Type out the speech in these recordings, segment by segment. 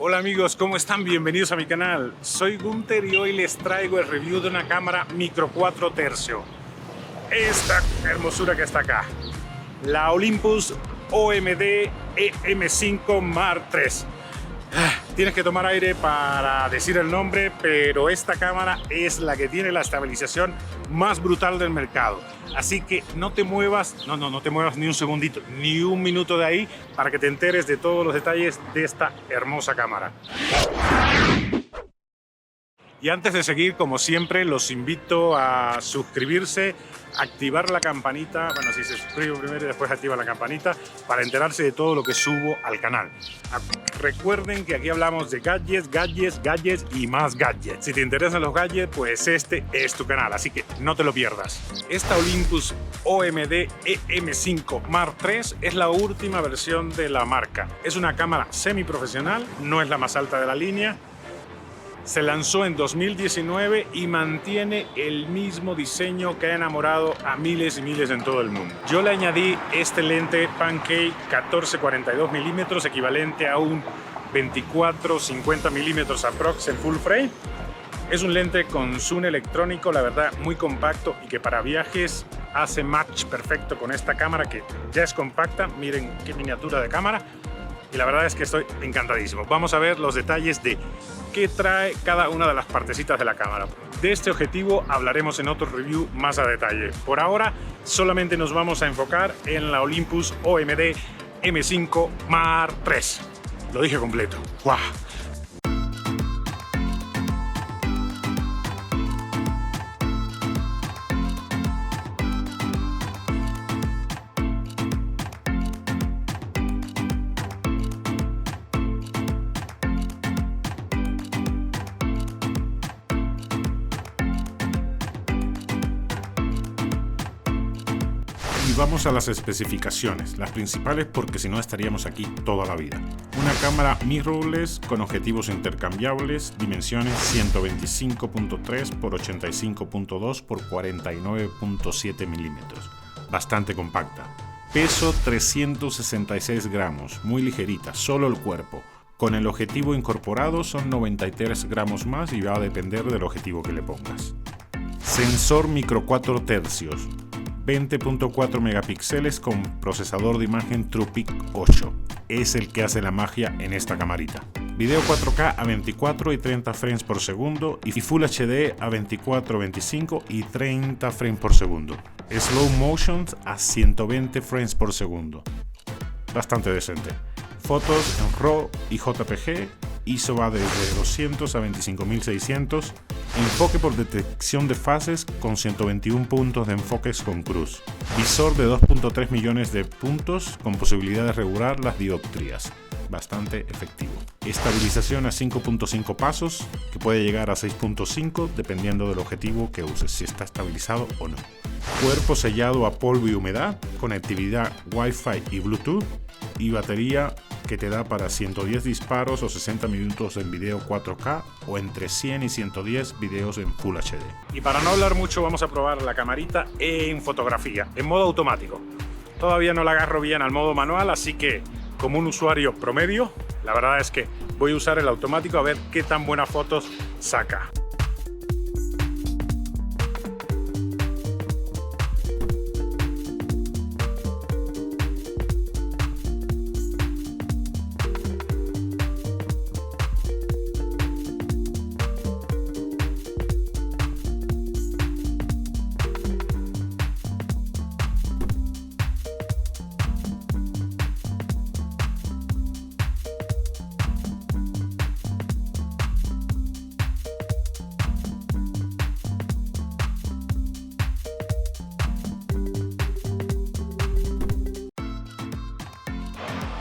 Hola amigos, ¿cómo están? Bienvenidos a mi canal. Soy Gunther y hoy les traigo el review de una cámara micro 4 tercio. Esta hermosura que está acá. La Olympus OMD EM5 Mark III. Tienes que tomar aire para decir el nombre, pero esta cámara es la que tiene la estabilización más brutal del mercado. Así que no te muevas, no te muevas ni un segundito, ni un minuto de ahí para que te enteres de todos los detalles de esta hermosa cámara. Y antes de seguir, como siempre, los invito a suscribirse, activar la campanita, bueno, si se suscribe primero y después activa la campanita para enterarse de todo lo que subo al canal. Recuerden que aquí hablamos de gadgets y más gadgets. Si te interesan los gadgets, pues este es tu canal, así que no te lo pierdas. Esta Olympus OMD EM5 Mark III es la última versión de la marca. Es una cámara semiprofesional, no es la más alta de la línea. Se lanzó en 2019 y mantiene el mismo diseño que ha enamorado a miles y miles en todo el mundo. Yo le añadí este lente Pancake 14-42 milímetros, equivalente a un 24-50 milímetros aprox en full frame. Es un lente con zoom electrónico, la verdad, muy compacto y que para viajes hace match perfecto con esta cámara que ya es compacta. Miren qué miniatura de cámara. Y la verdad es que estoy encantadísimo. Vamos a ver los detalles de qué trae cada una de las partecitas de la cámara. De este objetivo hablaremos en otro review más a detalle. Por ahora solamente nos vamos a enfocar en la Olympus OMD EM5 Mark III. Lo dije completo. ¡Guau! Vamos a las especificaciones, las principales porque si no estaríamos aquí toda la vida. Una cámara mirrorless con objetivos intercambiables, dimensiones 125.3 x 85.2 x 49.7 milímetros, bastante compacta. Peso 366 gramos, muy ligerita, solo el cuerpo. Con el objetivo incorporado son 93 gramos más y va a depender del objetivo que le pongas. Sensor micro 4 tercios. 20.4 megapíxeles con procesador de imagen TruePic 8. Es el que hace la magia en esta camarita. Video 4K a 24 y 30 frames por segundo y Full HD a 24, 25 y 30 frames por segundo. Slow motion a 120 frames por segundo. Bastante decente. Fotos en RAW y JPG. ISO va desde 200 a 25600. Enfoque por detección de fases con 121 puntos de enfoques con cruz. Visor de 2.3 millones de puntos con posibilidad de regular las dioptrías. Bastante efectivo. Estabilización a 5.5 pasos, que puede llegar a 6.5 dependiendo del objetivo que uses, si está estabilizado o no. Cuerpo sellado a polvo y humedad, conectividad Wi-Fi y Bluetooth y batería que te da para 110 disparos o 60 minutos en video 4K o entre 100 y 110 videos en Full HD. Y para no hablar mucho vamos a probar la camarita en fotografía, en modo automático. Todavía no la agarro bien al modo manual, así que como un usuario promedio, la verdad es que voy a usar el automático a ver qué tan buenas fotos saca.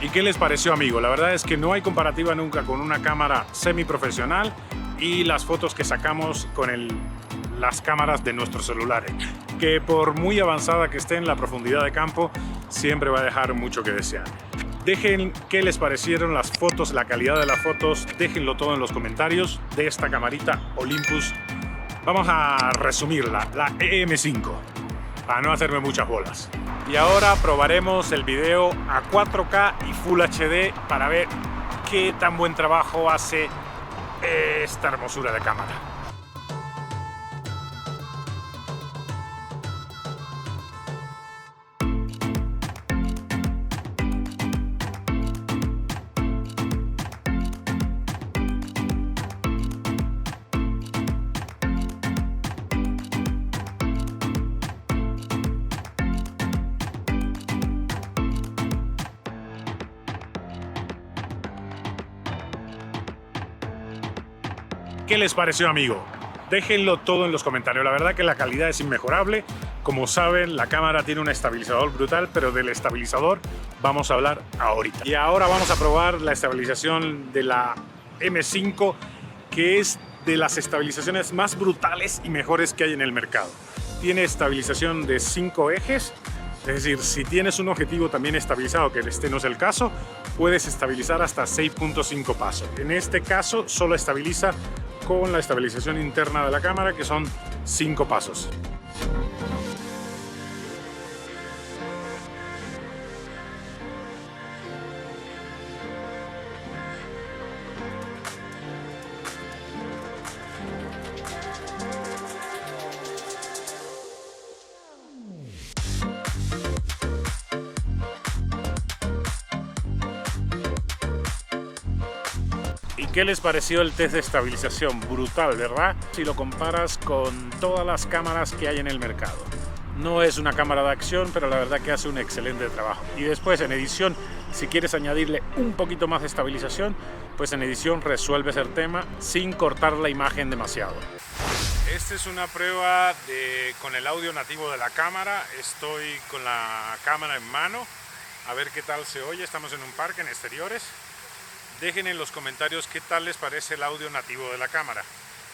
¿Y qué les pareció, amigo? La verdad es que no hay comparativa nunca con una cámara semiprofesional y las fotos que sacamos con las cámaras de nuestros celulares, que por muy avanzada que esté en la profundidad de campo, siempre va a dejar mucho que desear. Dejen qué les parecieron las fotos, la calidad de las fotos, déjenlo todo en los comentarios de esta camarita Olympus. Vamos a resumirla, la EM5, para no hacerme muchas bolas. Y ahora probaremos el video a 4K y Full HD para ver qué tan buen trabajo hace esta hermosura de cámara. ¿Qué les pareció, amigo? Déjenlo todo en los comentarios. La verdad que la calidad es inmejorable. Como saben, la cámara tiene un estabilizador brutal, pero del estabilizador vamos a hablar ahorita. Y ahora vamos a probar la estabilización de la M5, que es de las estabilizaciones más brutales y mejores que hay en el mercado. Tiene estabilización de 5 ejes. Es decir, si tienes un objetivo también estabilizado, que este no es el caso, puedes estabilizar hasta 6.5 pasos. En este caso, solo estabiliza con la estabilización interna de la cámara, que son 5 pasos. ¿Y qué les pareció el test de estabilización? Brutal, ¿verdad? Si lo comparas con todas las cámaras que hay en el mercado. No es una cámara de acción, pero la verdad que hace un excelente trabajo. Y después en edición, si quieres añadirle un poquito más de estabilización, pues en edición resuelves el tema sin cortar la imagen demasiado. Esta es una prueba con el audio nativo de la cámara. Estoy con la cámara en mano, a ver qué tal se oye. Estamos en un parque en exteriores. Dejen en los comentarios qué tal les parece el audio nativo de la cámara.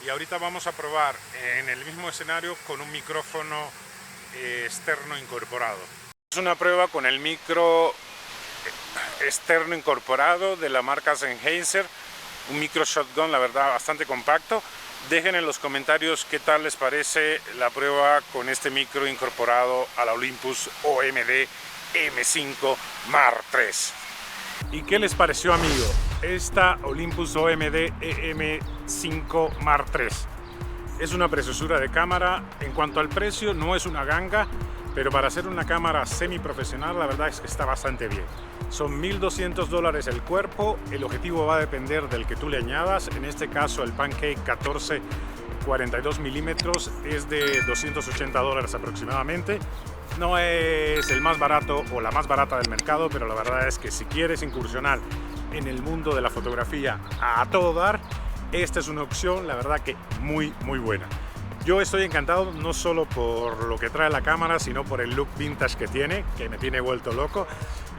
Y ahorita vamos a probar en el mismo escenario con un micrófono externo incorporado. Es una prueba con el micro externo incorporado de la marca Sennheiser, un micro shotgun, la verdad, bastante compacto. Dejen en los comentarios qué tal les parece la prueba con este micro incorporado a la Olympus OMD M5 Mark III. ¿Y qué les pareció, amigo? Esta Olympus OMD M5 Mark III es una preciosura de cámara. En cuanto al precio, no es una ganga, pero para ser una cámara semiprofesional, la verdad es que está bastante bien. Son $1.200 el cuerpo. El objetivo va a depender del que tú le añadas. En este caso, el Pancake 14 42 milímetros es de $280 aproximadamente. No es el más barato o la más barata del mercado, pero la verdad es que si quieres incursionar en el mundo de la fotografía a todo dar, esta es una opción, la verdad que muy buena. Yo estoy encantado no solo por lo que trae la cámara, sino por el look vintage que tiene, que me tiene vuelto loco.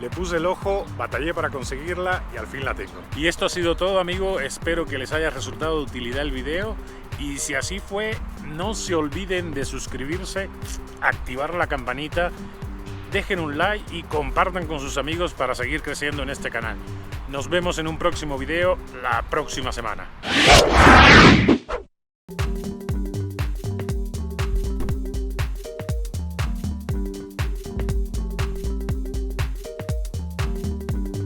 Le puse el ojo, batallé para conseguirla y al fin la tengo. Y esto ha sido todo, amigo. Espero que les haya resultado de utilidad el video. Y si así fue, no se olviden de suscribirse, activar la campanita, dejen un like y compartan con sus amigos para seguir creciendo en este canal. Nos vemos en un próximo video la próxima semana.